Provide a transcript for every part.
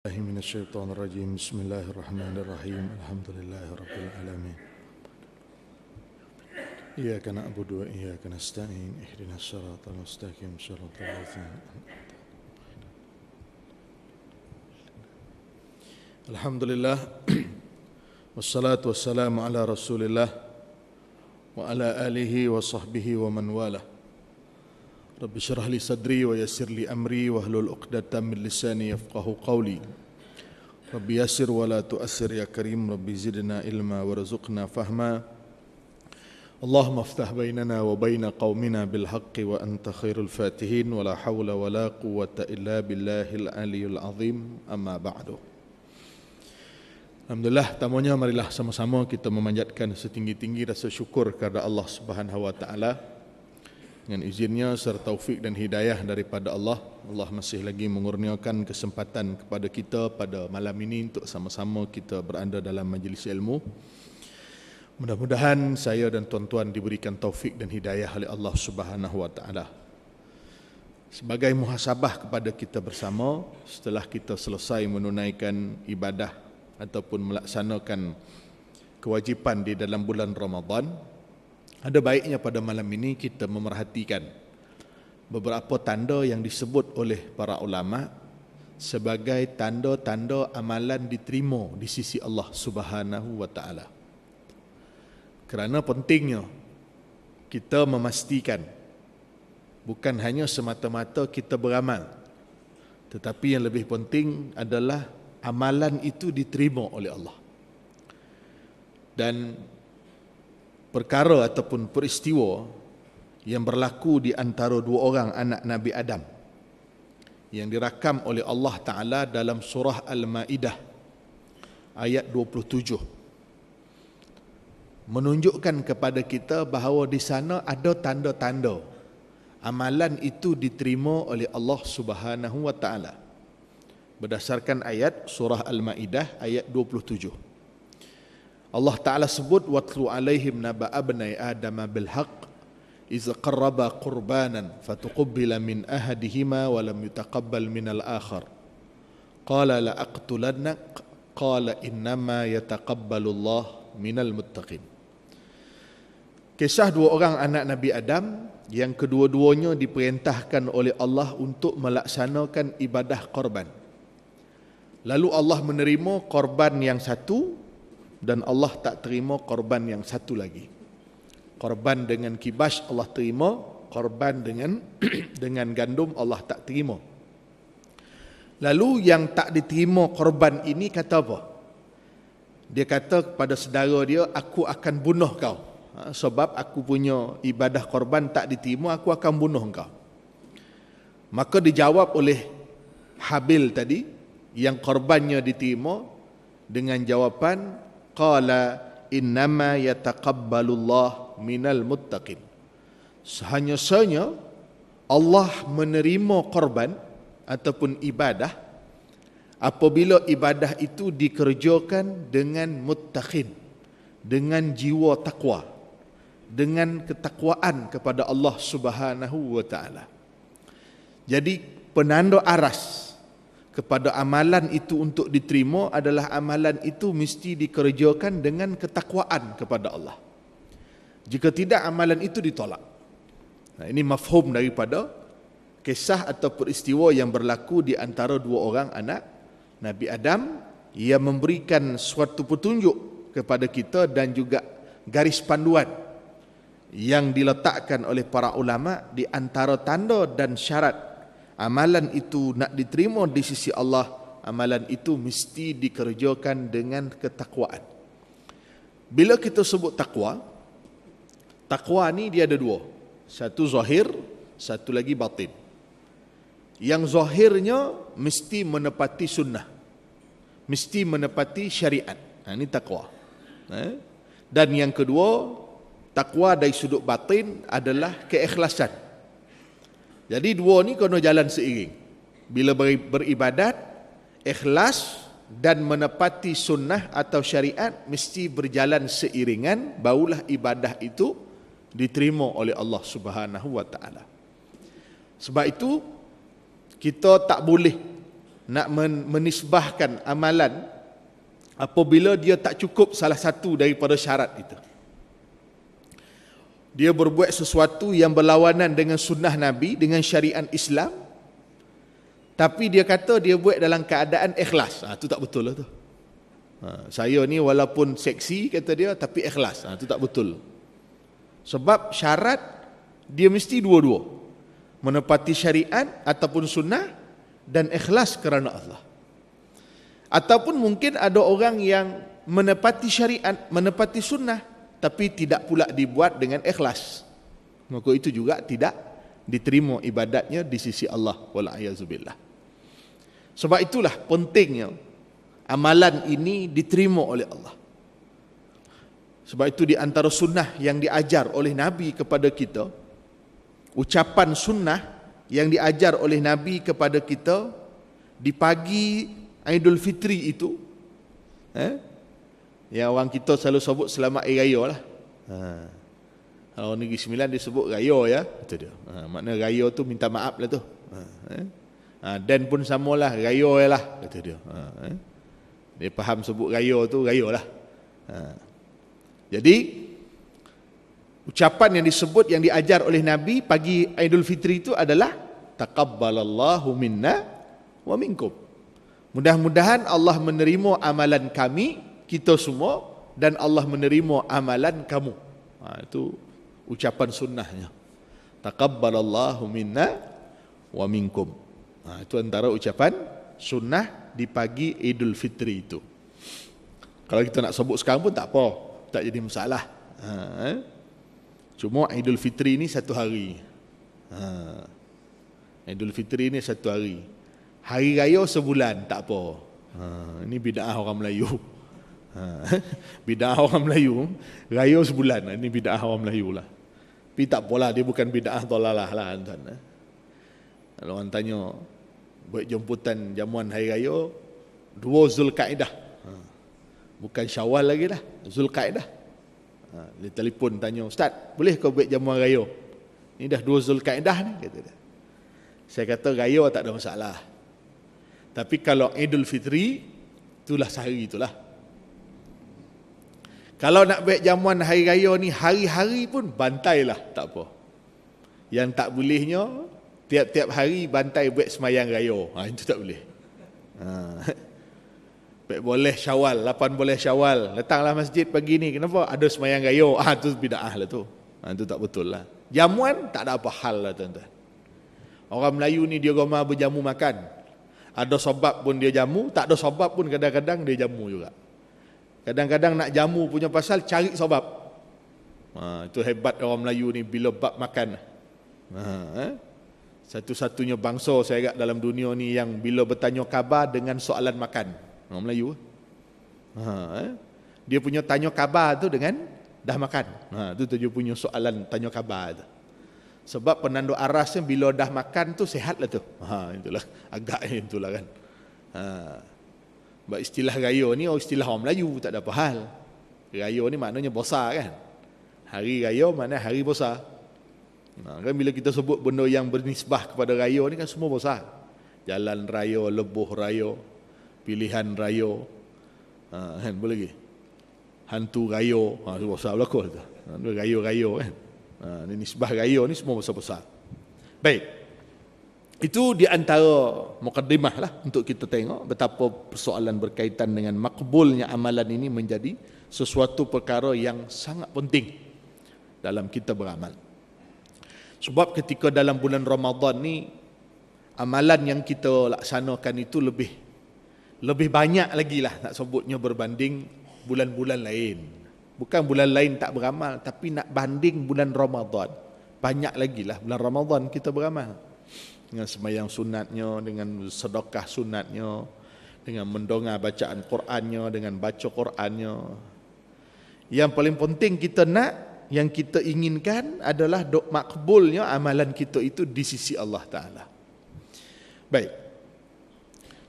الله من الشيطان الرجيم. بسم الله الرحمن الرحيم. الحمد لله رب العالمين. إياك نعبد وإياك نستعين. اهدنا الصراط المستقيم صراط الذين الحمد لله والصلاة والسلام على رسول الله وعلى آله وصحبه ومن والاه. رب اشرح لي صدري ويسر لي أمري واحلل عقدة من لساني يفقهوا قولي. رب يسر ولا تؤثر يا كريم. رب زدنا علما وارزقنا فهما. اللهم افتح بيننا وبين قومنا بالحق وأنت خير الفاتحين. ولا حول ولا قوة إلا بالله العلي العظيم. أما بعد. Alhamdulillah, tamunya marilah sama-sama kita memanjatkan setinggi-tinggi rasa syukur kepada Allah Subhanahu wa taala. Dengan izinnya serta taufik dan hidayah daripada Allah, Allah masih lagi mengurniakan kesempatan kepada kita pada malam ini untuk sama-sama kita berada dalam majlis ilmu. Mudah-mudahan saya dan tuan-tuan diberikan taufik dan hidayah oleh Allah Subhanahu wa taala. Sebagai muhasabah kepada kita bersama, setelah kita selesai menunaikan ibadah ataupun melaksanakan kewajipan di dalam bulan Ramadan, ada baiknya pada malam ini kita memerhatikan beberapa tanda yang disebut oleh para ulama sebagai tanda-tanda amalan diterima di sisi Allah Subhanahu wa taala. Kerana pentingnya kita memastikan bukan hanya semata-mata kita beramal, tetapi yang lebih penting adalah amalan itu diterima oleh Allah. Dan perkara ataupun peristiwa yang berlaku di antara dua orang anak Nabi Adam yang dirakam oleh Allah Ta'ala dalam surah Al-Ma'idah ayat 27 menunjukkan kepada kita bahawa di sana ada tanda-tanda amalan itu diterima oleh Allah Subhanahu wa Ta'ala. Berdasarkan ayat surah Al-Ma'idah ayat 27, Allah Ta'ala sebut, وَاتْلُ عَلَيْهِمْ نَبَأَ ابْنَيْ آدَمَ بِالْحَقِّ إِذْ قَرَّبَا قُرْبَانًا فَتُقُبِّلَ مِنْ أَحَدِهِمَا وَلَمْ يُتَقَبَّلْ مِنَ الْآخَرِ قَالَ لَأَقْتُلَنَّكَ قَالَ إِنَّمَا يَتَقَبَّلُ اللَّهُ مِنَ الْمُتَّقِينَ. Kisah dua orang anak Nabi Adam yang kedua-duanya diperintahkan oleh Allah untuk melaksanakan ibadah korban. Lalu Allah menerima korban yang satu dan Allah tak terima korban yang satu lagi. Korban dengan kibas Allah terima, korban dengan dengan gandum Allah tak terima. Lalu yang tak diterima korban ini kata apa? Dia kata kepada saudara dia, aku akan bunuh kau. Sebab aku punya ibadah korban tak diterima, aku akan bunuh kau. Maka dijawab oleh Habil tadi, yang korbannya diterima, dengan jawapan qala innama yataqabbalullah minal muttaqin. Hanya Allah menerima korban ataupun ibadah apabila ibadah itu dikerjakan dengan muttaqin, dengan jiwa takwa, dengan ketakwaan kepada Allah Subhanahu wa taala. Jadi penanda aras kepada amalan itu untuk diterima adalah amalan itu mesti dikerjakan dengan ketakwaan kepada Allah. Jika tidak, amalan itu ditolak. Nah, ini mafhum daripada kisah atau peristiwa yang berlaku di antara dua orang anak Nabi Adam yang memberikan suatu petunjuk kepada kita dan juga garis panduan yang diletakkan oleh para ulama di antara tanda dan syarat amalan itu nak diterima di sisi Allah. Amalan itu mesti dikerjakan dengan ketakwaan. Bila kita sebut takwa, takwa ni dia ada dua. Satu zahir, satu lagi batin. Yang zahirnya mesti menepati sunnah, mesti menepati syariat. Ini takwa. Dan yang kedua, takwa dari sudut batin adalah keikhlasan. Jadi dua ni kena jalan seiring. Bila beribadat, ikhlas dan menepati sunnah atau syariat mesti berjalan seiringan, barulah ibadah itu diterima oleh Allah Subhanahu wa taala. Sebab itu kita tak boleh nak menisbahkan amalan apabila dia tak cukup salah satu daripada syarat itu. Dia berbuat sesuatu yang berlawanan dengan sunnah Nabi, dengan syariat Islam, tapi dia kata dia buat dalam keadaan ikhlas. Itu tak betul lah tu. Saya ni walaupun seksi kata dia, tapi ikhlas. Itu tak betul. Sebab syarat dia mesti dua-dua, menepati syariat ataupun sunnah, dan ikhlas kerana Allah. Ataupun mungkin ada orang yang menepati syariat, menepati sunnah, tapi tidak pula dibuat dengan ikhlas, maka itu juga tidak diterima ibadatnya di sisi Allah. Wal'ayazubillah. Sebab itulah pentingnya amalan ini diterima oleh Allah. Sebab itu di antara sunnah yang diajar oleh Nabi kepada kita, ucapan sunnah yang diajar oleh Nabi kepada kita di pagi Aidul Fitri itu, yang orang kita selalu sebut selamat Hari Raya lah. Kalau Negeri Sembilan dia sebut Raya ya, itu dia. Makna Raya tu minta maaf lah tu. Dan pun samalah Raya lah, kata dia. Dia faham sebut Raya tu Raya lah. Jadi ucapan yang disebut, yang diajar oleh Nabi pagi Aidul Fitri itu adalah taqabbalallahu minna wa minkum. Mudah-mudahan Allah menerima amalan kami, kita semua, dan Allah menerima amalan kamu. Itu ucapan sunnahnya. Taqabbalallahu minna wa minkum. Itu antara ucapan sunnah di pagi Idul Fitri itu. Kalau kita nak sebut sekarang pun tak apa, tak jadi masalah. Cuma Idul Fitri ni satu hari. Idul Fitri ni satu hari. Hari Raya sebulan, tak apa. Ini bid'ah orang Melayu. Bid'ah orang Melayu, Raya sebulan. Ini bid'ah orang Melayu lah. Tapi tak apalah, dia bukan bid'ah dalalah lah, tuan. Kalau orang tanya, buat jemputan jamuan Hari Raya 2 Zulkaidah, bukan Syawal lagi dah, Zulkaidah. Dia telefon tanya, Ustaz, boleh kau buat jamuan Raya? Ini dah 2 Zulkaidah ni, kata dia. Saya kata Raya tak ada masalah, tapi kalau Idul Fitri, itulah sehari itulah. Kalau nak buat jamuan Hari Raya ni hari-hari pun bantailah, tak apa. Yang tak bolehnya tiap-tiap hari bantai buat semayang Raya. Itu tak boleh. Boleh Syawal, 8 boleh Syawal, datanglah masjid pagi ni, kenapa? Ada semayang Raya. Itu bid'ah lah tu. Itu tak betul lah. Jamuan tak ada apa hal lah, tuan-tuan. Orang Melayu ni dia gemar berjamu makan. Ada sebab pun dia jamu, tak ada sebab pun kadang-kadang dia jamu juga. Kadang-kadang nak jamu punya pasal cari sebab. Itu hebat orang Melayu ni bila bab makan. Satu-satunya bangsa saya agak dalam dunia ni yang bila bertanya khabar dengan soalan makan. Orang Melayu. Dia punya tanya khabar tu dengan dah makan. Itu dia punya soalan tanya khabar tu. Sebab penanduk arasnya bila dah makan tu sihat lah tu. Itulah agak itulah kan. Sebab istilah Raya ni istilah orang Melayu, tak ada apa hal. Raya ni maknanya besar kan. Hari Raya maknanya hari besar. Kan bila kita sebut benda yang bernisbah kepada Raya ni kan semua besar. Jalan Raya, Lebuh Raya, Pilihan Raya, kan boleh lagi. Hantu Raya, itu besar belakang tu. Raya-raya kan. Ni nisbah Raya ni semua besar-besar. Baik. Itu di antara mukaddimah lah untuk kita tengok betapa persoalan berkaitan dengan makbulnya amalan ini menjadi sesuatu perkara yang sangat penting dalam kita beramal. Sebab ketika dalam bulan Ramadan ni, amalan yang kita laksanakan itu lebih banyak lagi lah nak sebutnya berbanding bulan-bulan lain. Bukan bulan lain tak beramal, tapi nak banding bulan Ramadan, banyak lagi lah bulan Ramadan kita beramal. Dengan sembahyang sunatnya, dengan sedekah sunatnya, dengan mendengar bacaan Qurannya, dengan baca Qurannya. Yang paling penting kita nak, yang kita inginkan adalah makbulnya amalan kita itu di sisi Allah Ta'ala. Baik.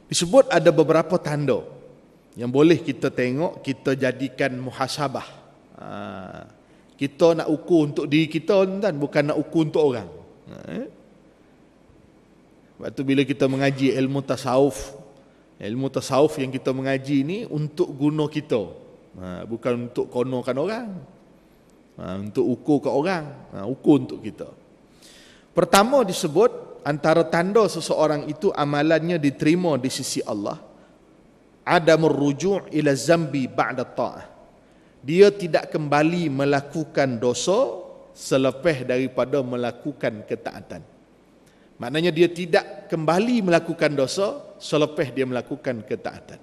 Disebut ada beberapa tanda yang boleh kita tengok, kita jadikan muhasabah. Kita nak ukur untuk diri kita, kan? Bukan nak ukur untuk orang. Waktu bila kita mengaji ilmu tasawuf, Ilmu tasawuf yang kita mengaji ni untuk guna kita. Bukan untuk konokan orang. Untuk ukur ke orang. Ukur untuk kita. Pertama disebut antara tanda seseorang itu amalannya diterima di sisi Allah. Adamur ruju' ila zambi ba'da ta'ah. Dia tidak kembali melakukan dosa selepas daripada melakukan ketaatan. Maknanya dia tidak kembali melakukan dosa selepas dia melakukan ketaatan.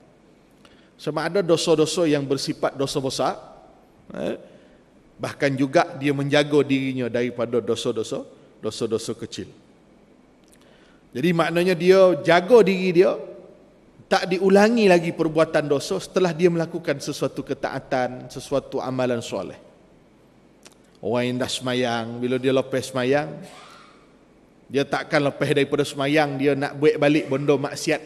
Sama ada dosa-dosa yang bersifat dosa besar, bahkan juga dia menjaga dirinya daripada dosa-dosa kecil. Jadi maknanya dia jaga diri dia, tak diulangi lagi perbuatan dosa setelah dia melakukan sesuatu ketaatan, sesuatu amalan soleh. Orang yang dah semayang, bila dia lepas semayang, dia takkan lepas daripada semayang dia nak buat balik benda maksiat.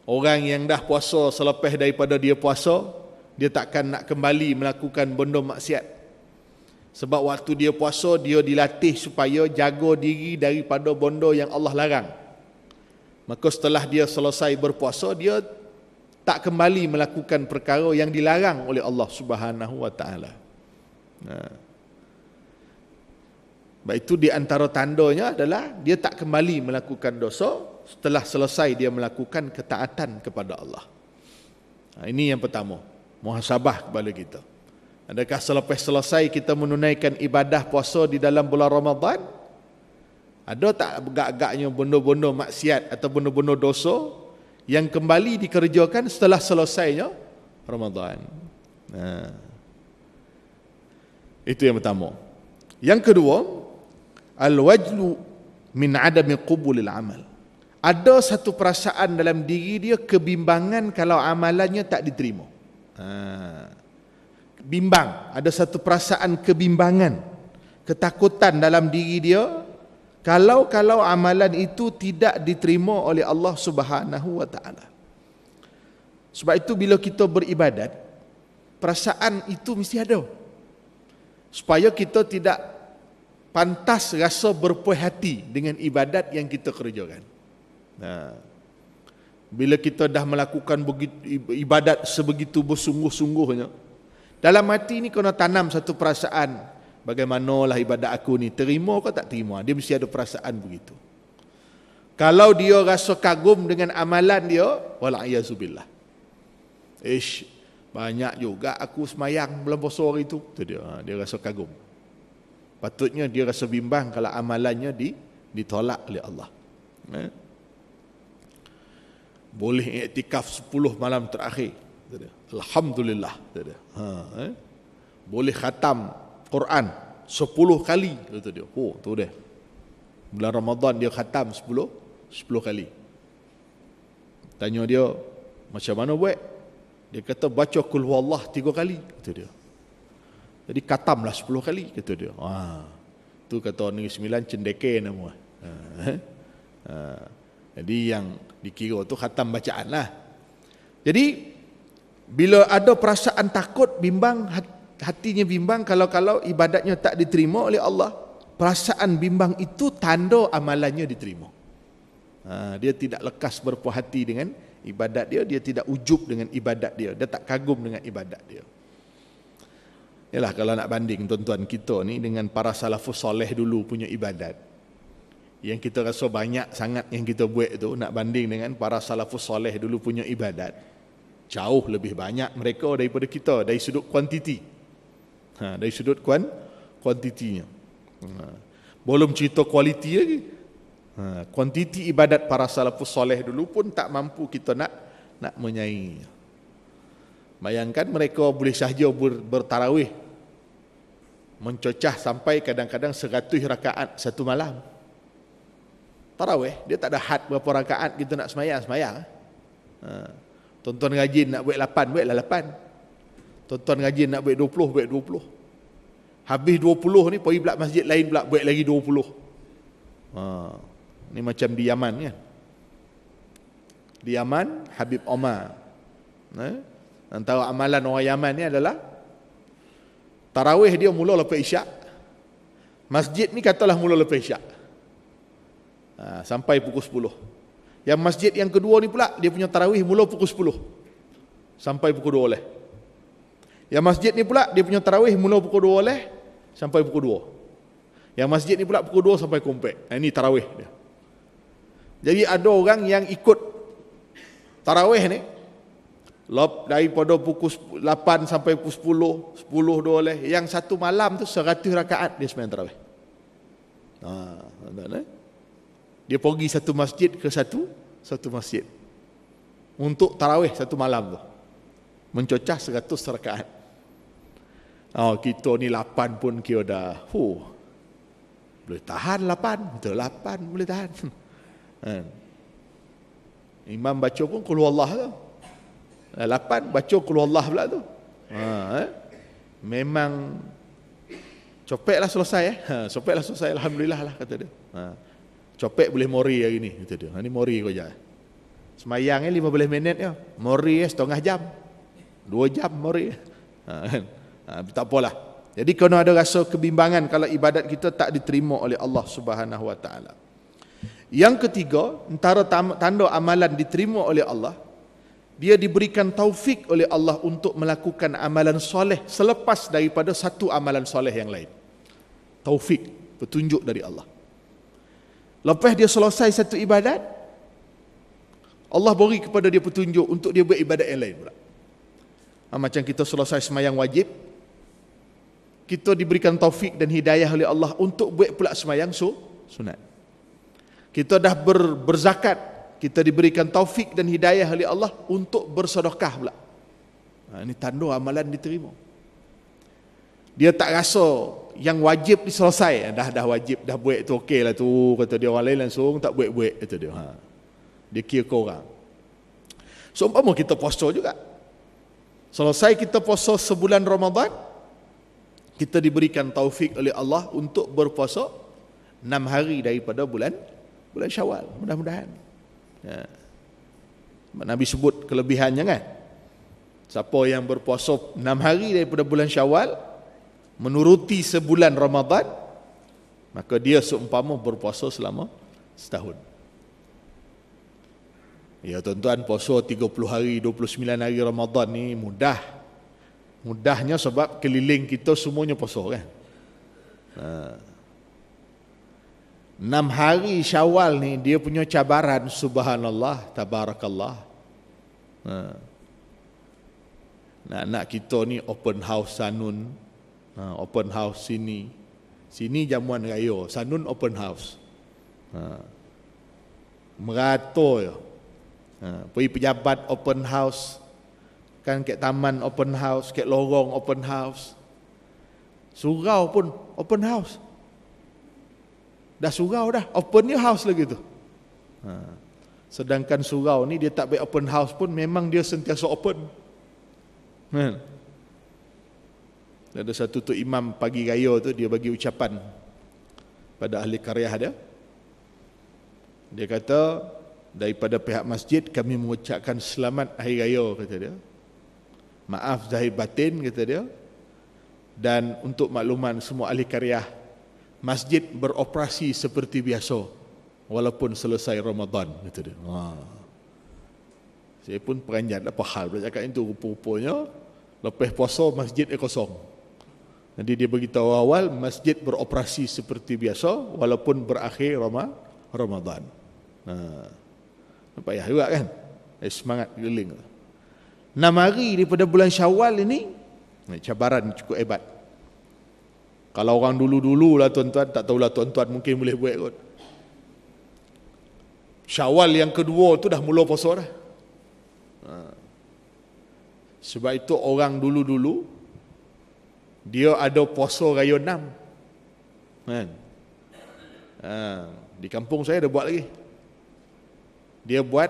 Orang yang dah puasa selepas daripada dia puasa, dia takkan nak kembali melakukan benda maksiat. Sebab waktu dia puasa, dia dilatih supaya jaga diri daripada benda yang Allah larang. Maka setelah dia selesai berpuasa, dia tak kembali melakukan perkara yang dilarang oleh Allah Subhanahu wa taala. Baik, itu di antara tandanya adalah dia tak kembali melakukan dosa setelah selesai dia melakukan ketaatan kepada Allah. Ini yang pertama, muhasabah kepada kita. Adakah selepas selesai kita menunaikan ibadah puasa di dalam bulan Ramadan, ada tak agak-agaknya benda-benda maksiat atau benda-benda dosa yang kembali dikerjakan setelah selesainya Ramadan? Itu yang pertama. Yang kedua, al-wajlu min adami qubulil amal. Ada satu perasaan dalam diri dia, kebimbangan kalau amalannya tak diterima. Bimbang, ada satu perasaan kebimbangan, ketakutan dalam diri dia kalau amalan itu tidak diterima oleh Allah Subhanahu wa taala. Sebab itu bila kita beribadat, perasaan itu mesti ada. Supaya kita tidak pantas rasa berpuas hati dengan ibadat yang kita kerjakan. Bila kita dah melakukan ibadat sebegitu bersungguh-sungguhnya, dalam hati ni kena tanam satu perasaan, bagaimanalah ibadat aku ni, terima ke tak terima? Dia mesti ada perasaan begitu. Kalau dia rasa kagum dengan amalan dia, wala'iyyazubillah, banyak juga aku semayang bulan puasa hari itu. Dia rasa kagum. Patutnya dia rasa bimbang kalau amalannya ditolak oleh Allah. Boleh iktikaf 10 malam terakhir, alhamdulillah. Boleh khatam Quran 10 kali, kata dia. Tu dia. Bulan Ramadan dia khatam 10 kali. Tanya dia, macam mana buat? Dia kata baca qul huwallah 3 kali, kata dia. Jadi khatamlah 10 kali, kata dia. Tu kata Negeri Sembilan cendeke nama. Jadi yang dikira tu khatam bacaan lah. Jadi bila ada perasaan takut, bimbang, hatinya bimbang kalau ibadatnya tak diterima oleh Allah, perasaan bimbang itu tanda amalannya diterima. Dia tidak lekas berpuas hati dengan ibadat dia, dia tidak ujub dengan ibadat dia tak kagum dengan ibadat dia. Yalah, kalau nak banding tuan-tuan kita ni dengan para salafus soleh dulu punya ibadat, yang kita rasa banyak sangat yang kita buat tu, nak banding dengan para salafus soleh dulu punya ibadat, jauh lebih banyak mereka daripada kita dari sudut kuantiti. Dari sudut kuantitinya. Belum cerita kualiti lagi. Kuantiti ibadat para salafus soleh dulu pun tak mampu kita nak menyainginya. Bayangkan mereka boleh sahaja bertarawih, mencocah sampai kadang-kadang 100 rakaat satu malam. Tarawih, dia tak ada had berapa rakaat kita nak semayang. Tuan-tuan rajin nak buat 8, buatlah 8. Tuan-tuan rajin nak buat 20, buat 20. Habis 20 ni, pergi pula masjid lain pula buat lagi 20. Ni macam di Yaman kan. Di Yaman, Habib Omar, antara amalan orang Yaman ni adalah tarawih dia mula lepas isyak. Masjid ni katalah mula lepas isyak, sampai pukul 10. Yang masjid yang kedua ni pula, dia punya tarawih mula pukul 10 sampai pukul 2 oleh. Yang masjid ni pula, dia punya tarawih mula pukul 2 oleh sampai pukul 2. Yang masjid ni pula pukul 2 sampai kompek. Ini tarawih dia. Jadi ada orang yang ikut tarawih ni daripada pukul 8 sampai pukul 10, 10 2 oleh. Yang satu malam tu 100 rakaat dia sembahyang tarawih. Dia pergi satu masjid ke satu masjid untuk tarawih satu malam tu, mencocah 100 rakaat. Kita ni 8 pun kira dah boleh tahan 8. Betul, 8 boleh tahan. Imam baca pun qul huwallah tu, 8 baca qul huwallah pula tu. Memang copeklah selesai. Copeklah selesai, alhamdulillah lah, kata dia. Copek boleh mori hari ni, kata dia. Ni mori kau je. Semayang 15 minit ya, mori setengah jam, 2 jam mori. Tak apalah. Jadi kena ada rasa kebimbangan kalau ibadat kita tak diterima oleh Allah Subhanahu Wa Taala. Yang ketiga, antara tanda amalan diterima oleh Allah, dia diberikan taufik oleh Allah untuk melakukan amalan soleh selepas daripada satu amalan soleh yang lain. Taufik, petunjuk dari Allah. Lepas dia selesai satu ibadat, Allah beri kepada dia petunjuk untuk dia beribadat yang lain pula. Macam kita selesai semayang wajib, kita diberikan taufik dan hidayah oleh Allah untuk buat pula semayang sunat. Kita dah berzakat, kita diberikan taufik dan hidayah oleh Allah untuk bersedekah pula. Ini tanda amalan diterima. Dia tak rasa yang wajib diselesai, dah wajib, dah buat tu okey lah tu, kata dia. Orang lain langsung tak buat-buat, kata dia. Dia kira ke orang. Seumpama kita puasa juga. Selesai kita puasa sebulan Ramadan, kita diberikan taufik oleh Allah untuk berpuasa 6 hari daripada bulan Syawal, mudah-mudahan. Nabi sebut kelebihannya kan. Siapa yang berpuasa 6 hari daripada bulan Syawal menuruti sebulan Ramadan, maka dia seumpama berpuasa selama setahun. Ya tuan-tuan, puasa 30 hari, 29 hari Ramadan ni mudahnya sebab keliling kita semuanya puasa kan. 6 hari Syawal ni dia punya cabaran, subhanallah, tabarakallah. Nak kita ni open house Sanun, open house sini jamuan raya, Sanun open house, merato ya. Pergi pejabat open house, kan kat taman open house, kat lorong open house, surau pun open house. Dah surau dah, open ni house lagi tu. Sedangkan surau ni dia tak baik open house pun, memang dia sentiasa open. Ada satu tu imam pagi raya tu, dia bagi ucapan pada ahli qaryah dia. Dia kata, daripada pihak masjid kami mengucapkan selamat hari raya, kata dia. Maaf zahir batin, kata dia. Dan untuk makluman semua ahli qaryah, masjid beroperasi seperti biasa walaupun selesai Ramadan, kata dia. Saya pun peranjat apa hal pula cakap itu. Rupa-rupanya lepas puasa masjid kosong. Jadi dia beritahu awal masjid beroperasi seperti biasa walaupun berakhir Ramadan. Payah juga kan? Semangat keliling. 6 hari daripada bulan Syawal ini, cabaran cukup hebat. Kalau orang dulu-dulu lah tuan-tuan, tak tahulah tuan-tuan mungkin boleh buat kot. Syawal yang kedua tu dah mula puasa dah. Sebab itu orang dulu-dulu dia ada puasa raya 6 kan? Di kampung saya dia buat lagi. Dia buat,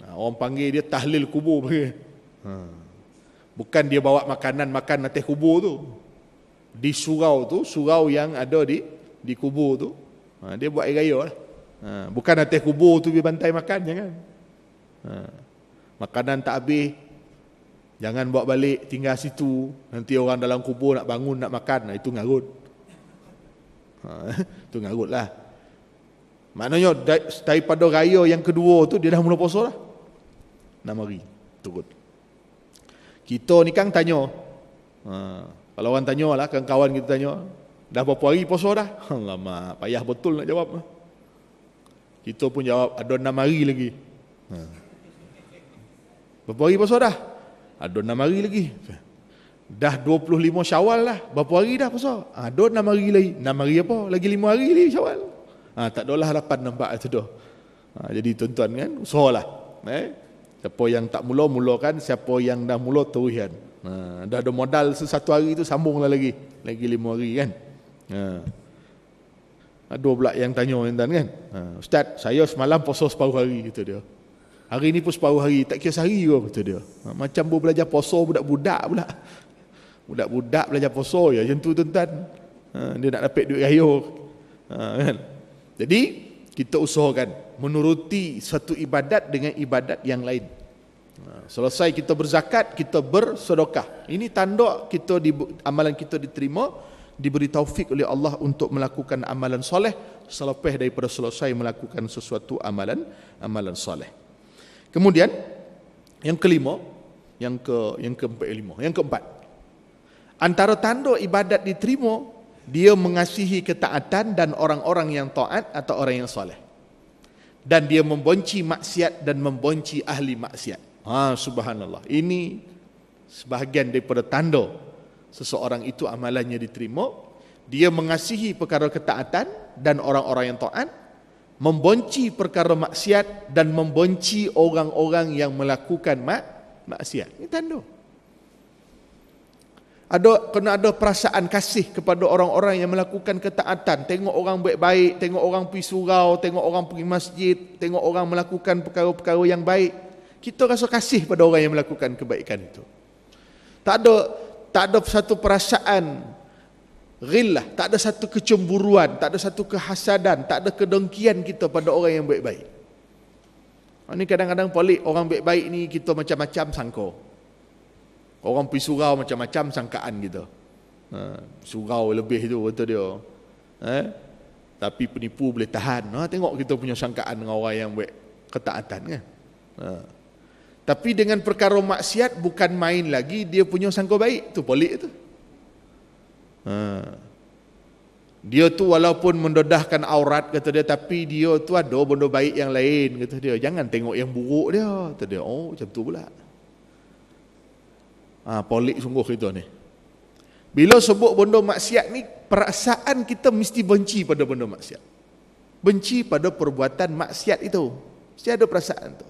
orang panggil dia tahlil kubur. Bukan dia bawa makanan makan atas kubur tu. Di surau tu, surau yang ada di kubur tu, dia buat air raya lah. Bukan atas kubur tu pergi bantai makan, jangan. Makanan tak habis, jangan bawa balik, tinggal situ. Nanti orang dalam kubur nak bangun nak makan, itu ngarut. Itu ngarut lah. Maknanya daripada raya yang kedua tu dia dah mula puasa dah. 6 hari turut. Kita ni kan tanya. Kalau orang tanya lah, kawan-kawan kita tanya, dah berapa hari puasa dah? Lama, payah betul nak jawab. Kita pun jawab, ada 6 hari lagi. Berapa hari puasa dah? Ada 6 hari lagi. Dah 25 Syawal lah. Berapa hari dah puasa? Ada 6 hari lagi. 6 hari apa? Lagi 5 hari lagi Syawal. Tak adalah harapan nampak itu dah. Jadi tuan-tuan kan, usahalah. Siapa yang tak mulakan, siapa yang dah mula teruskan. Dah ada modal satu hari tu, sambunglah lagi 5 hari kan. Ada pula yang tanya tuan kan, Ustaz, saya semalam puasa separuh hari, kata dia. Hari ni pun separuh hari, tak kira sehari ke, kata dia. Macam belajar puasa budak-budak pula. Budak-budak belajar puasa ya, macam tu tuan-tuan. Dia nak dapat duit raya. Kan? Jadi kita usahakan menuruti satu ibadat dengan ibadat yang lain. Selesai kita berzakat, kita bersedekah. Ini tanda kita amalan kita diterima, diberi taufik oleh Allah untuk melakukan amalan soleh selepas daripada selesai melakukan sesuatu amalan soleh. Kemudian yang kelima, yang keempat. Antara tanda ibadat diterima, dia mengasihi ketaatan dan orang-orang yang taat atau orang yang soleh. Dan dia membenci maksiat dan membenci ahli maksiat. Subhanallah. Ini sebahagian daripada tanda seseorang itu amalannya diterima. Dia mengasihi perkara ketaatan dan orang-orang yang taat, membenci perkara maksiat dan membenci orang-orang yang melakukan maksiat. Ini tanda. Kena ada perasaan kasih kepada orang-orang yang melakukan ketaatan. Tengok orang baik-baik, tengok orang pergi surau, tengok orang pergi masjid, tengok orang melakukan perkara-perkara yang baik. Kita rasa kasih pada orang yang melakukan kebaikan itu. Tak ada satu perasaan ghillah, tak ada satu kecemburuan, tak ada satu kehasadan, tak ada kedengkian kita pada orang yang baik-baik. Ini kadang-kadang pelik, orang baik-baik ni kita macam-macam sangka. Orang pergi surau macam-macam sangkaan kita. Surau lebih tu kata dia. Tapi penipu boleh tahan. Tengok kita punya sangkaan dengan orang yang buat ketaatan kan. Tapi dengan perkara maksiat bukan main lagi, dia punya sangka baik. Tu pelik tu. Dia tu walaupun mendedahkan aurat kata dia, tapi dia tu ada benda baik yang lain kata dia. Jangan tengok yang buruk dia. Kata dia, macam tu pula. Polik sungguh kita ni. Bila sebut benda maksiat ni, perasaan kita mesti benci pada benda maksiat. Benci pada perbuatan maksiat itu. Mesti ada perasaan tu.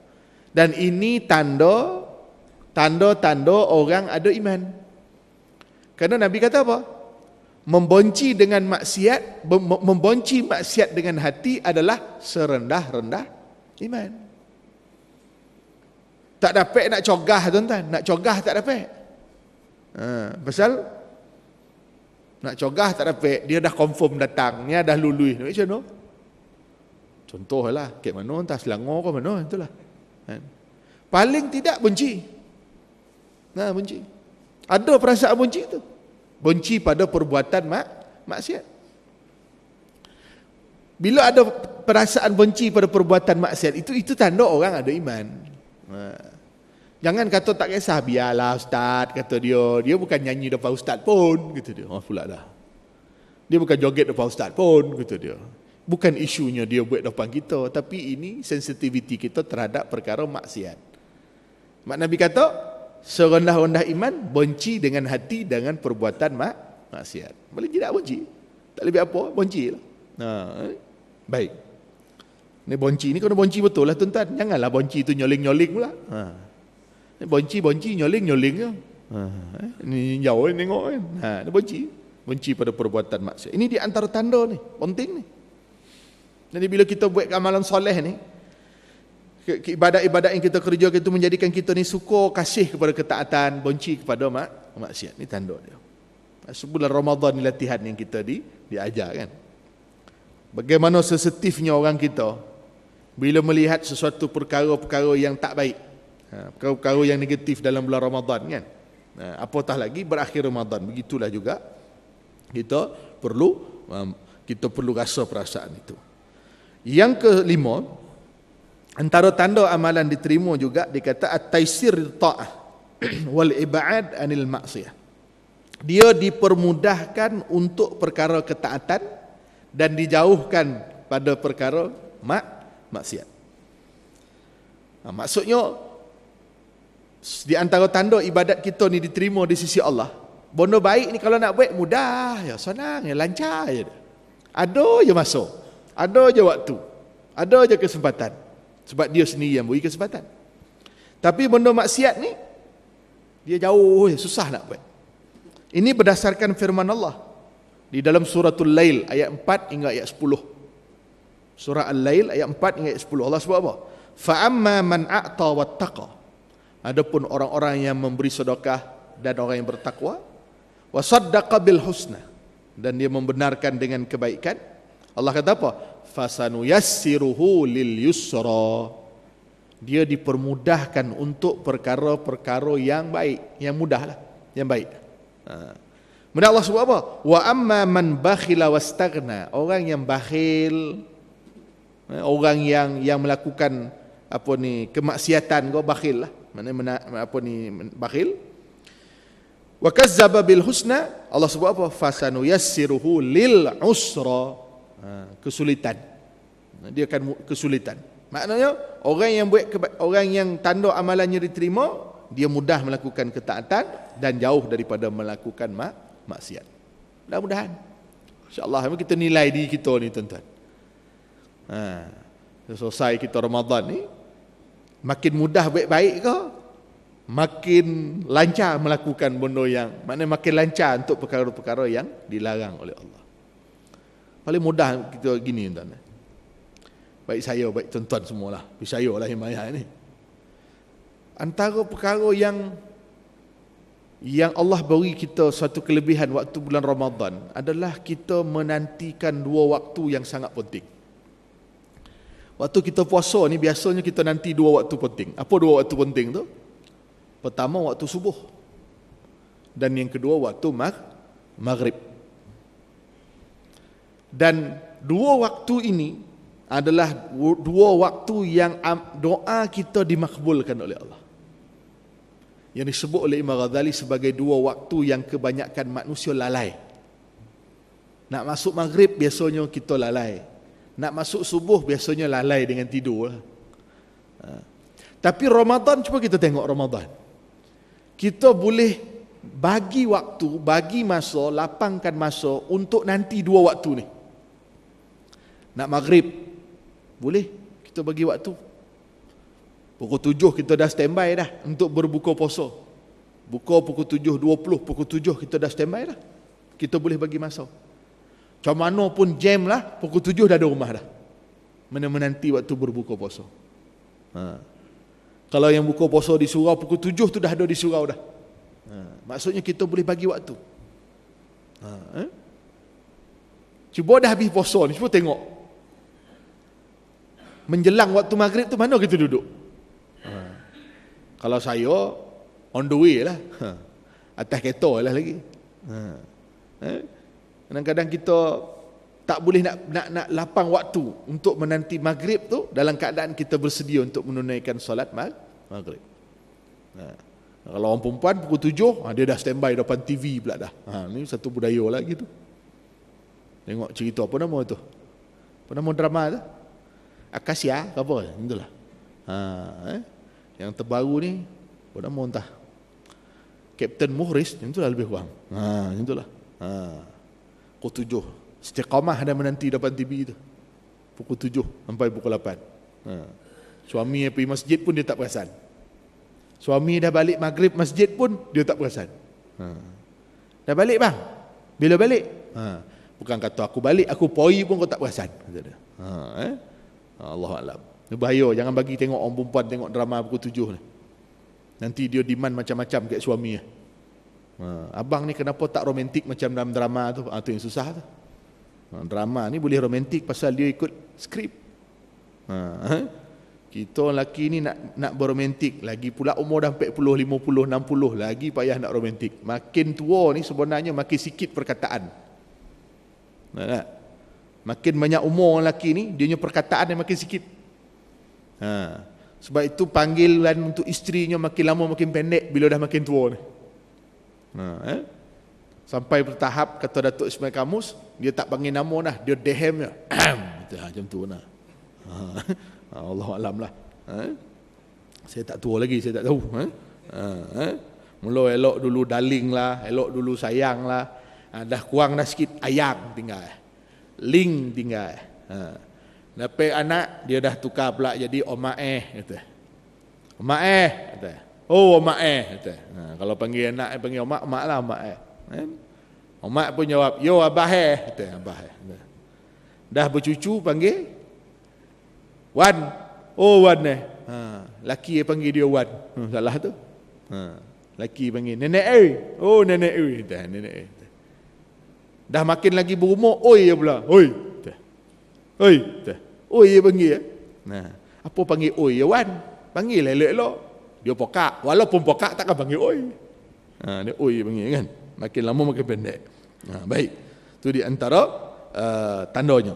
Dan ini tanda orang ada iman. Kerana Nabi kata apa? Membenci dengan maksiat, membenci maksiat dengan hati adalah serendah-rendah iman. Tak dapat nak cogah tuan-tuan, nak cogah tak dapat. Pasal nak cogah tak dapat, dia dah confirm datang, dia dah lulus. Macam mana? Contohlah, kat mana entah Selangor ke mana, itulah. Paling tidak benci. Benci. Ada perasaan benci tu. Benci pada perbuatan maksiat. Bila ada perasaan benci pada perbuatan maksiat itu tanda orang ada iman. Jangan kata tak kisah, biarlah ustaz, kata dia bukan nyanyi depan ustaz pun, kata dia. Pula dah. Dia bukan joget depan ustaz pun, kata dia. Bukan isunya dia buat depan kita, tapi ini sensitiviti kita terhadap perkara maksiat. Mak Nabi kata, serendah-rendah iman benci dengan hati dengan perbuatan maksiat. Boleh tidak benci? Tak lebih apa, benci lah. Baik. Ni benci ni kena benci betul lah tuan-tuan. Janganlah benci tu nyoling-nyoling pula. Benci nyoling-nyoling je. Ni jauh ni tengok kan. Dia benci pada perbuatan maksiat. Ini di antara tanda ni, penting ni. Jadi bila kita buat amalan soleh ni, ibadat-ibadat yang kita kerja itu menjadikan kita ni suka, kasih kepada ketaatan, benci kepada maksiat. Ni tanda dia. Sebulan Ramadan ni latihan yang kita diajar kan. Bagaimana sensitifnya orang kita bila melihat sesuatu perkara-perkara yang tak baik, perkara-perkara yang negatif dalam bulan Ramadan kan. Apatah lagi berakhir Ramadan. Begitulah juga kita perlu rasa perasaan itu. Yang kelima, antara tanda amalan diterima juga dikata at-taisir ta'ah wal ib'ad anil maksiyah. Dia dipermudahkan untuk perkara ketaatan dan dijauhkan pada perkara maksiat. Maksudnya di antara tanda ibadat kita ni diterima di sisi Allah, benda baik ni kalau nak buat mudah, ya senang, ya lancar je. Ada je masa, ada je waktu, ada je kesempatan. Sebab dia sendiri yang beri kesempatan. Tapi benda maksiat ni dia jauh, susah nak buat. Ini berdasarkan firman Allah di dalam suratul Lail ayat 4 hingga ayat 10. Surah Al-Lail ayat 4 hingga ayat 10. Allah sebut apa? Fa amma man a'ta wattaqa. Adapun orang-orang yang memberi sedekah dan orang yang bertakwa, wa saddaqa bil husna, dan dia membenarkan dengan kebaikan. Allah kata apa? Fasanuyassiruhu lil yusra. Dia dipermudahkan untuk perkara-perkara yang baik, yang mudahlah, yang baik. Kemudian Allah sebut apa? Wa amma man bakhila wastaghna. Orang yang bakhil, orang yang melakukan kemaksiatan, kau bakhil lah. Bakhil. Wa kazzaba bil husna. Allah sebut apa? Fasanuyassiruhu lil usra. Kesulitan. Dia akan kesulitan. Maknanya orang yang tanda amalannya diterima, dia mudah melakukan ketaatan dan jauh daripada melakukan maksiat. Mudah-mudahan. InsyaAllah kita nilai diri kita ni tuan-tuan. Selesai kita Ramadan ni, makin mudah baik-baik ke, makin lancar melakukan benda yang, maknanya makin lancar untuk perkara-perkara yang dilarang oleh Allah. Paling mudah kita gini tuan-tuan. Baik saya, baik tuan-tuan semualah. Saya lah himayah ni. Antara perkara yang Allah beri kita satu kelebihan waktu bulan Ramadan adalah kita menantikan dua waktu yang sangat penting. Waktu kita puasa ni biasanya kita nanti dua waktu penting. Apa dua waktu penting tu? Pertama waktu subuh, dan yang kedua waktu maghrib. Dan dua waktu ini adalah dua waktu yang doa kita dimakbulkan oleh Allah. Yang disebut oleh Imam Ghazali sebagai dua waktu yang kebanyakan manusia lalai. Nak masuk maghrib biasanya kita lalai. Nak masuk subuh biasanya lalai dengan tidur. Tapi Ramadan, cuba kita tengok Ramadan. Kita boleh bagi waktu, bagi masa, lapangkan masa untuk nanti dua waktu ni. Nak maghrib, boleh kita bagi waktu. Pukul 7 kita dah standby dah untuk berbuka puasa. Buka pukul 7.20, pukul 7 kita dah standby dah. Kita boleh bagi masa. Macam mana pun jam lah, pukul 7 dah ada rumah dah. Menanti waktu berbuka puasa. Kalau yang buka puasa di surau, pukul 7 tu dah ada di surau dah. Maksudnya kita boleh bagi waktu. Cuba dah habis puasa ni, cuba tengok. Menjelang waktu maghrib tu mana kita duduk? Kalau saya on the way lah, atas kereta lah lagi. Kadang-kadang kita tak boleh nak lapang waktu untuk menanti maghrib tu dalam keadaan kita bersedia untuk menunaikan solat maghrib. Kalau orang perempuan pukul 7, dia dah standby depan TV pula dah. Ni satu budaya lah gitu. Tengok cerita apa nama tu? Apa nama drama tu? Akasia ke apa? Itulah. Yang terbaru ni, apa nama entah? Kapten Muhris, itulah lebih kurang. Itulah. Pukul 7. Istiqamah ada menanti depan TV tu. Pukul 7 sampai pukul 8. Suami pergi masjid pun dia tak perasan. Suami dah balik maghrib masjid pun dia tak perasan. Dah balik bang? Bila balik? Bukan kata aku balik, aku poi pun kau tak perasan. Allahuakbar. Ini bahaya, jangan bagi tengok orang perempuan tengok drama pukul 7 ni. Nanti dia demand macam-macam kat suami. Abang ni kenapa tak romantik macam dalam drama tu? Tu yang susah tu. Drama ni boleh romantik pasal dia ikut skrip. Kita lelaki ni nak beromantik, lagi pula umur dah 40, 50, 60, lagi payah nak romantik. Makin tua ni sebenarnya makin sikit perkataan. Tak? Makin banyak umur orang lelaki ni, dia punya perkataan dia makin sikit. Sebab itu panggilan untuk isterinya makin lama makin pendek bila dah makin tua ni. Sampai bertahap kata Datuk Ismail Kamus, dia tak panggil nama dah, dia dehem je. Macam tu lah. Allah alam lah. Saya tak tua lagi, saya tak tahu. Mula elok dulu darling lah, elok dulu sayang lah. Dah kurang dah sikit, ayang tinggal. Ling tinggal. Lepas anak, dia dah tukar pula jadi Oma kata. Oma kata. Oh Oma kata. Kalau panggil anak, panggil Oma, Oma lah Oma Oma pun jawab, yo Abah kata. Abah dah bercucu panggil Wan. Oh Wan laki panggil dia Wan. Salah tu. Laki panggil nenek oh nenek kata. Nenek dah makin lagi berumur, oi ya pula. Oi. Oi. Oi dia panggil. Apa panggil oi ya Wan? Panggil elok-elok. Dia pokak. Walaupun pokak takkan panggil oi. Dia oi dia panggil kan. Makin lama makin pendek. Baik. Itu di antara tandanya.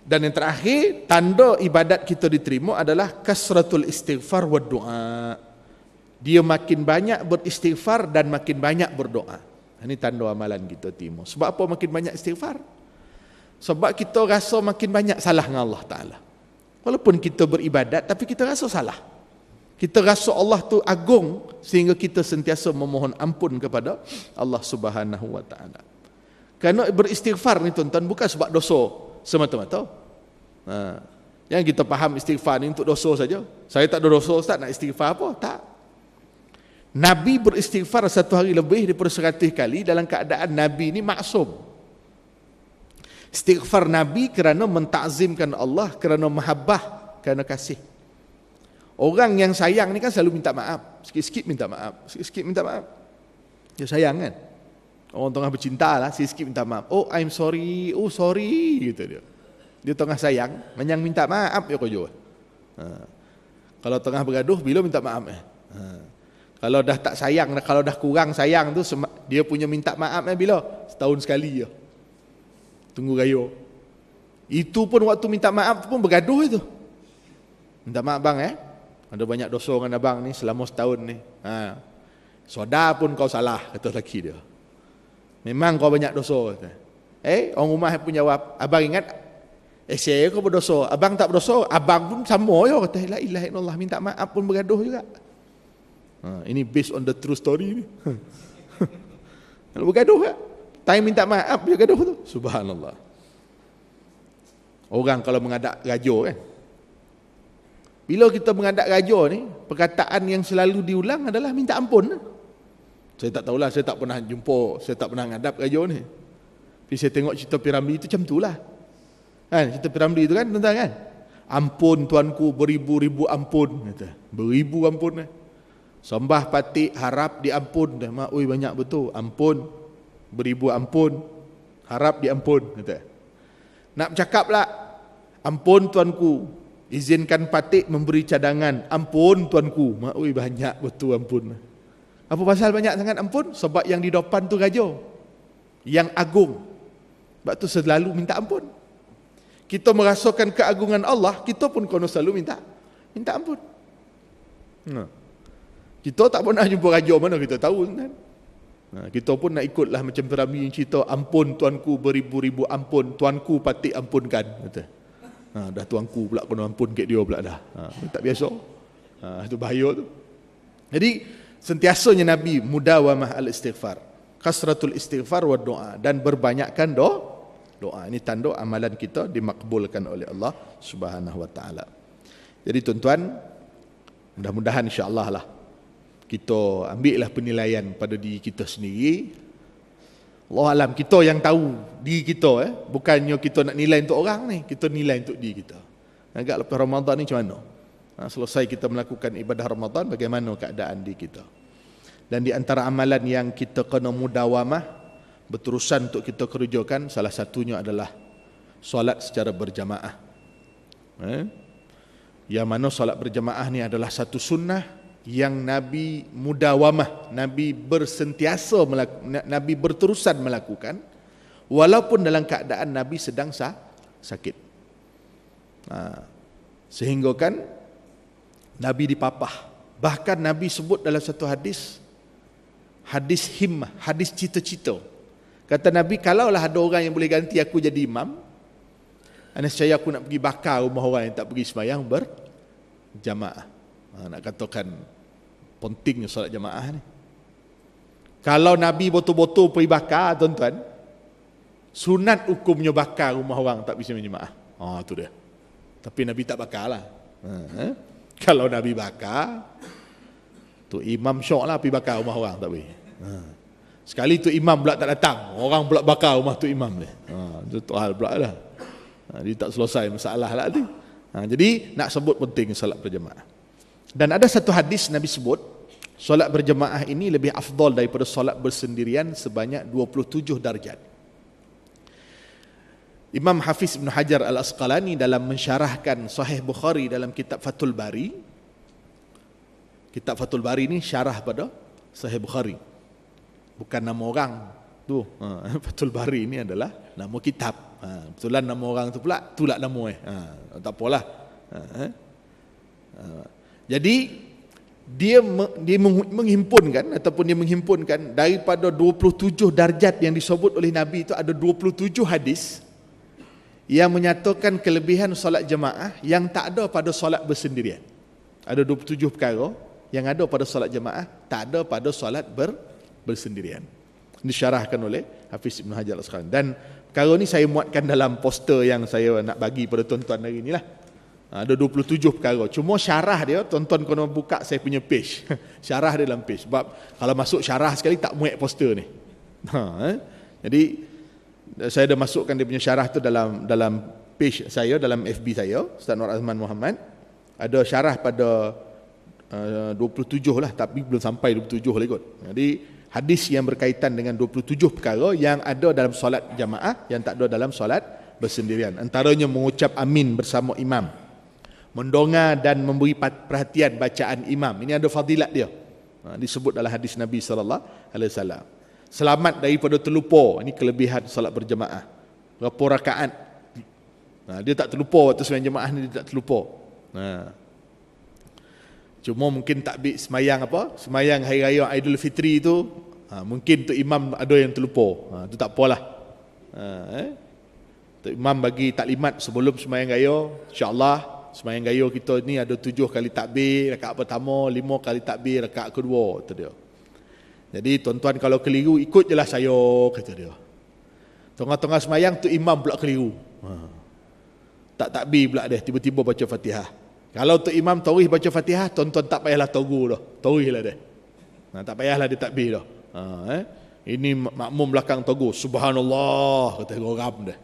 Dan yang terakhir, tanda ibadat kita diterima adalah kasratul istighfar wa doa. Dia makin banyak beristighfar dan makin banyak berdoa. Ini tanda amalan kita terima. Sebab apa makin banyak istighfar? Sebab kita rasa makin banyak salah dengan Allah Ta'ala. Walaupun kita beribadat, tapi kita rasa salah. Kita rasa Allah tu agung, sehingga kita sentiasa memohon ampun kepada Allah Subhanahu Wa Ta'ala. Kerana beristighfar ni tuan-tuan, bukan sebab dosa semata-mata. Yang kita faham istighfar ni untuk dosa saja. Saya tak ada dosa, Ustaz, nak istighfar apa? Tak. Nabi beristighfar 1 hari lebih daripada 100 kali dalam keadaan Nabi ni maksum. Istighfar Nabi kerana mentakzimkan Allah, kerana mahabbah, kerana kasih. Orang yang sayang ni kan selalu minta maaf. Sikit-sikit minta maaf. Sikit-sikit minta maaf. Dia sayang kan. Orang tengah bercinta lah, sikit-sikit minta maaf. Oh I'm sorry, oh sorry gitu dia. Dia tengah sayang, menyang minta maaf ya kojo. Kalau tengah bergaduh, bila minta maaf Kalau dah tak sayang, kalau dah kurang sayang tu, dia punya minta maaf bila? Setahun sekali je. Tunggu raya. Itu pun waktu minta maaf pun bergaduh itu. Minta maaf bang ada banyak dosa dengan abang ni selama setahun ni. Soda pun kau salah, kata lelaki dia. Memang kau banyak dosa kata. Orang rumah pun jawab, abang ingat saya kau berdosa, abang tak berdosa, abang pun sama je kata. La ilaha illallah, minta maaf pun bergaduh juga. Ini based on the true story ni. Kalau bergaduh tak? Time minta maaf dia gaduh tu. Subhanallah. Orang kalau mengadap raja kan. Bila kita mengadap raja ni, perkataan yang selalu diulang adalah minta ampun. Saya tak tahulah, saya tak pernah jumpa, saya tak pernah mengadap raja ni. Tapi saya tengok cerita Piramli itu macam itulah. Kan, cerita Piramli itu kan, tuan-tuan kan? Ampun tuanku, beribu-ribu ampun kata. Beribu ampun Sembah patik harap diampun. Dah mak oi banyak betul. Ampun. Beribu ampun. Harap diampun kata. Nak bercakap lah. Ampun tuanku. Izinkan patik memberi cadangan. Ampun tuanku. Mak oi banyak betul ampun. Apa pasal banyak sangat ampun? Sebab yang di depan tu raja. Yang agung. Sebab tu selalu minta ampun. Kita merasakan keagungan Allah, kita pun kena selalu minta ampun. Kita tak pernah jumpa raja mana kita tahu kan. Kita pun nak ikutlah macam Piramli yang cerita, ampun tuanku beribu-ribu ampun, tuanku patik ampunkan kata. Dah tuanku pula kena ampun kat dia pula dah. Tak biasa. Itu bahaya tu. Jadi sentiasanya Nabi mudawamah al-istighfar, kasratul istighfar wa doa, dan berbanyakkan doa. Ini tanda amalan kita dimakbulkan oleh Allah Subhanahu wa taala. Jadi tuan-tuan, mudah-mudahan insya-Allah lah kita ambillah penilaian pada diri kita sendiri. Allah alam, kita yang tahu diri kita bukannya kita nak nilai untuk orang ni, kita nilai untuk diri kita. Agak lepas Ramadan ni macam mana? Selesai kita melakukan ibadah Ramadan, bagaimana keadaan diri kita? Dan di antara amalan yang kita kena mudawamah, berterusan untuk kita kerjakan, salah satunya adalah solat secara berjamaah. Yang mana solat berjamaah ni adalah satu sunnah yang Nabi mudawamah, Nabi bersentiasa Nabi berterusan melakukan, walaupun dalam keadaan Nabi sedang sakit. Sehingga kan Nabi dipapah. Bahkan Nabi sebut dalam satu hadis himmah, hadis cita-cita. Kata Nabi, kalaulah ada orang yang boleh ganti aku jadi imam, nescaya aku nak pergi bakar rumah orang yang tak pergi sembahyang berjamaah. Nak katakan pentingnya solat jamaah ni. Kalau Nabi betul-betul pergi bakar, tuan-tuan, sunat hukumnya bakar rumah orang tak bisa berjamaah. Tu dia. Tapi Nabi tak bakar lah. Kalau Nabi bakar, tu imam syok lah pergi bakar rumah orang tak boleh. Sekali tu imam pula tak datang, orang pula bakar rumah tu imam ni. Itu hal pula lah. Dia tak selesai masalah lah tu. Jadi nak sebut penting solat berjemaah. Dan ada satu hadis Nabi sebut, solat berjemaah ini lebih afdal daripada solat bersendirian sebanyak 27 darjat. Imam Hafiz Ibn Hajar Al-Asqalani dalam mensyarahkan Sahih Bukhari dalam kitab Fathul Bari. Kitab Fathul Bari ni syarah pada Sahih Bukhari. Bukan nama orang tu. Fathul Bari ni adalah nama kitab. Betulan nama orang tu pula, itulah nama tak apalah. Jadi dia menghimpunkan ataupun dia menghimpunkan daripada 27 darjat yang disebut oleh Nabi itu ada 27 hadis yang menyatakan kelebihan solat jemaah yang tak ada pada solat bersendirian. Ada 27 perkara yang ada pada solat jemaah, tak ada pada solat bersendirian. Disyarahkan oleh Hafiz Ibn Hajar Al-Asqalani. Dan perkara ni saya muatkan dalam poster yang saya nak bagi pada tuan-tuan hari ni lah. Ada 27 perkara. Cuma syarah dia, tuan-tuan kena buka saya punya page. Syarah dia dalam page. Sebab kalau masuk syarah sekali tak muat poster ni. Jadi saya dah masukkan dia punya syarah tu dalam page saya, dalam FB saya, Ustaz Nur Azman Muhammad. Ada syarah pada 27 lah, tapi belum sampai 27 lagi kot. Jadi hadis yang berkaitan dengan 27 perkara yang ada dalam solat jamaah, yang tak ada dalam solat bersendirian. Antaranya mengucap amin bersama imam, mendongak dan memberi perhatian bacaan imam. Ini ada fadilat dia. Disebut dalam hadis Nabi SAW. Selamat daripada terlupa. Ini kelebihan solat berjemaah. Berapa rakaat? Dia tak terlupa waktu sembahyang jemaah ni, dia tak terlupa. Cuma mungkin takbir semayang semayang hari raya Aidil Fitri tu, mungkin tu imam ada yang terlupa. Itu tak apalah. Tu imam bagi taklimat sebelum semayang raya, insya-Allah semayang raya kita ni ada 7 kali takbir rakaat pertama, 5 kali takbir rakaat kedua, tu dia. Jadi tuan-tuan kalau keliru ikut jelah saya, kata dia. Tengah-tengah semayang tu imam pula keliru. Tak takbir pula dia, tiba-tiba baca Fatihah. Kalau tu imam tarikh baca Fatihah, tuan-tuan tak payahlah tunggu dah. Tarikhlah dia. Tak payahlah dia takbir dah. Ini makmum belakang tunggu, subhanallah, kata geram dia.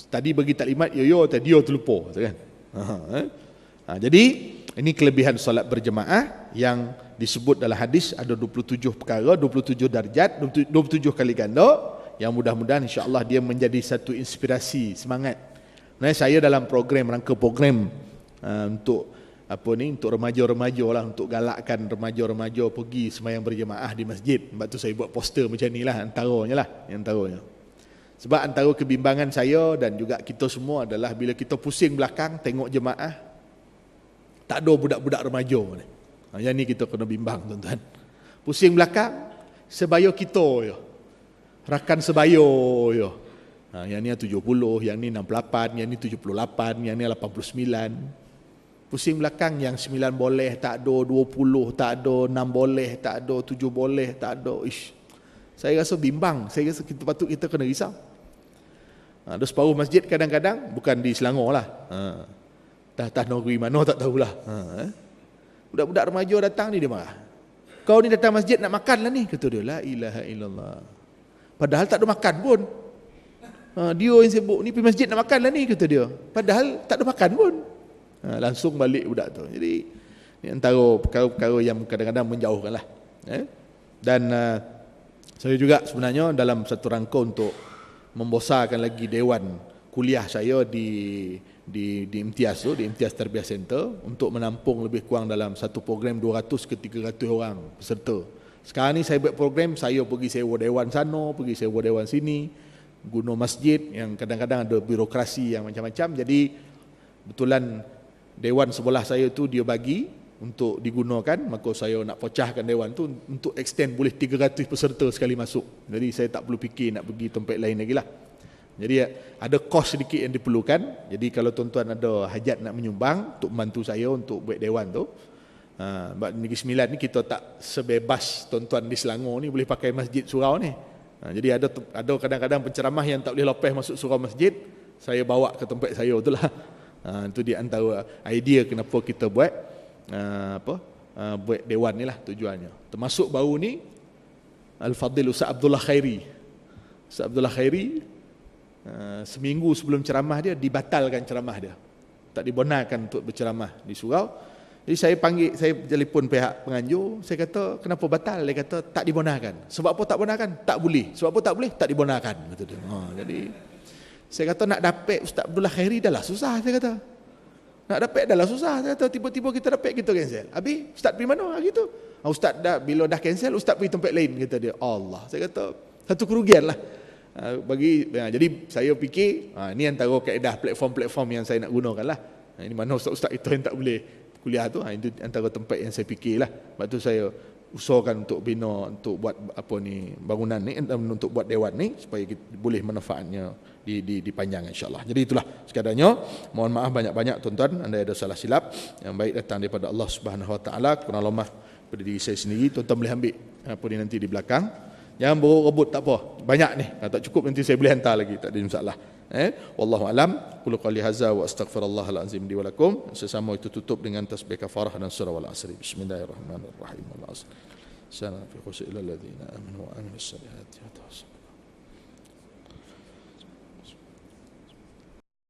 Tadi bagi taklimat yo tadi dia terlupa, kata kan. Jadi ini kelebihan solat berjemaah yang disebut dalam hadis ada 27 perkara, 27 darjat, 27 kali ganda, yang mudah-mudahan insya-Allah dia menjadi satu inspirasi, semangat. Saya dalam rangka program untuk untuk remaja-remaja lah, untuk galakkan remaja-remaja pergi sembahyang berjemaah di masjid. Sebab tu saya buat poster macam ni lah, antaranya. Sebab antara kebimbangan saya dan juga kita semua adalah bila kita pusing belakang tengok jemaah, tak ada budak-budak remaja ni. Yang ni kita kena bimbang, tuan-tuan. Pusing belakang, sebaya kita je. Rakan sebaya je. Yang ni 70, yang ni 68, yang ni 78, yang ni 89. Pusing belakang yang 9 boleh tak ada, 20 tak ada, 6 boleh tak ada, 7 boleh tak ada. Saya rasa bimbang. Saya rasa kita kena risau. Ada separuh masjid kadang-kadang, bukan di Selangor lah. Tah negeri mana tak tahulah. Budak-budak remaja datang ni dia marah. Kau ni datang masjid nak makan lah ni, kata dia. La ilaha illallah. Padahal tak ada makan pun. Dia yang sibuk ni pergi masjid nak makan lah ni, kata dia. Padahal tak ada makan pun. Langsung balik budak tu. Jadi ini antara perkara-perkara yang kadang-kadang menjauhkan lah. Dan saya juga sebenarnya dalam satu rangka untuk membesarkan lagi dewan kuliah saya di Imtiaz tu, di Imtiaz Tarbiyah Center, untuk menampung lebih kurang dalam satu program 200 ke 300 orang peserta. Sekarang ni saya buat program, saya pergi sewa dewan sana, pergi sewa dewan sini, guna masjid yang kadang-kadang ada birokrasi yang macam-macam. Jadi betulan dewan sebelah saya tu dia bagi untuk digunakan, maka saya nak pecahkan dewan tu untuk extend boleh 300 peserta sekali masuk. Jadi saya tak perlu fikir nak pergi tempat lain lagi lah. Jadi ada kos sedikit yang diperlukan. Jadi kalau tuan-tuan ada hajat nak menyumbang untuk membantu saya untuk buat dewan tu, Negeri Sembilan ni kita tak sebebas tuan-tuan di Selangor ni boleh pakai masjid surau ni. Jadi ada kadang-kadang penceramah yang tak boleh lepas masuk surau masjid, saya bawa ke tempat saya tu lah. Itu di antara idea kenapa kita buat buat dewan ni lah tujuannya. Termasuk baru ni Al-Fadhil Ustaz Abdullah Khairi. Ustaz Abdullah Khairi seminggu sebelum ceramah dia dibatalkan ceramah dia. Tak dibenarkan untuk berceramah di surau. Jadi saya telefon pihak penganjur, saya kata kenapa batal? Dia kata tak dibenarkan. Sebab apa tak benarkan? Tak boleh. Sebab apa tak boleh? Tak dibenarkan, kata dia. Jadi saya kata nak dapat Ustaz Abdullah Khairi dah lah susah, saya kata. Nak dapat dah lah susah, saya kata. Tiba-tiba kita dapat, kita cancel. Habis Ustaz pergi mana? Gitu. Ustaz bila dah cancel, Ustaz pergi tempat lain, kata dia. Allah, saya kata satu kerugian lah. Jadi saya fikir ni antara kaedah platform-platform yang saya nak gunakan lah. Ini mana ustaz-ustaz itu yang tak boleh kuliah tu, itu antara tempat yang saya fikir lah. Sebab tu saya usahakan untuk bina, untuk buat bangunan ni, untuk buat dewan ni supaya kita boleh manfaatnya dipanjang insya-Allah. Jadi itulah sekadarnya. Mohon maaf banyak-banyak tuan-tuan, andai ada salah silap. Yang baik datang daripada Allah Subhanahu Wa Taala, kurang lemah pada diri saya sendiri. Tuan-tuan boleh ambil nanti di belakang. Jangan berebut, tak apa. Banyak ni. Kalau tak cukup nanti saya boleh hantar lagi, tak ada masalah. Wallahu alam. Qul qali hadza wa astaghfirallahal azim li wa lakum. Sesama itu tutup dengan tasbih kafarah dan surah wal asri. Bismillahirrahmanirrahim. Wal asr. Sana fi khusyi lil ladzina amanu wa amilus salihati wa tawassaw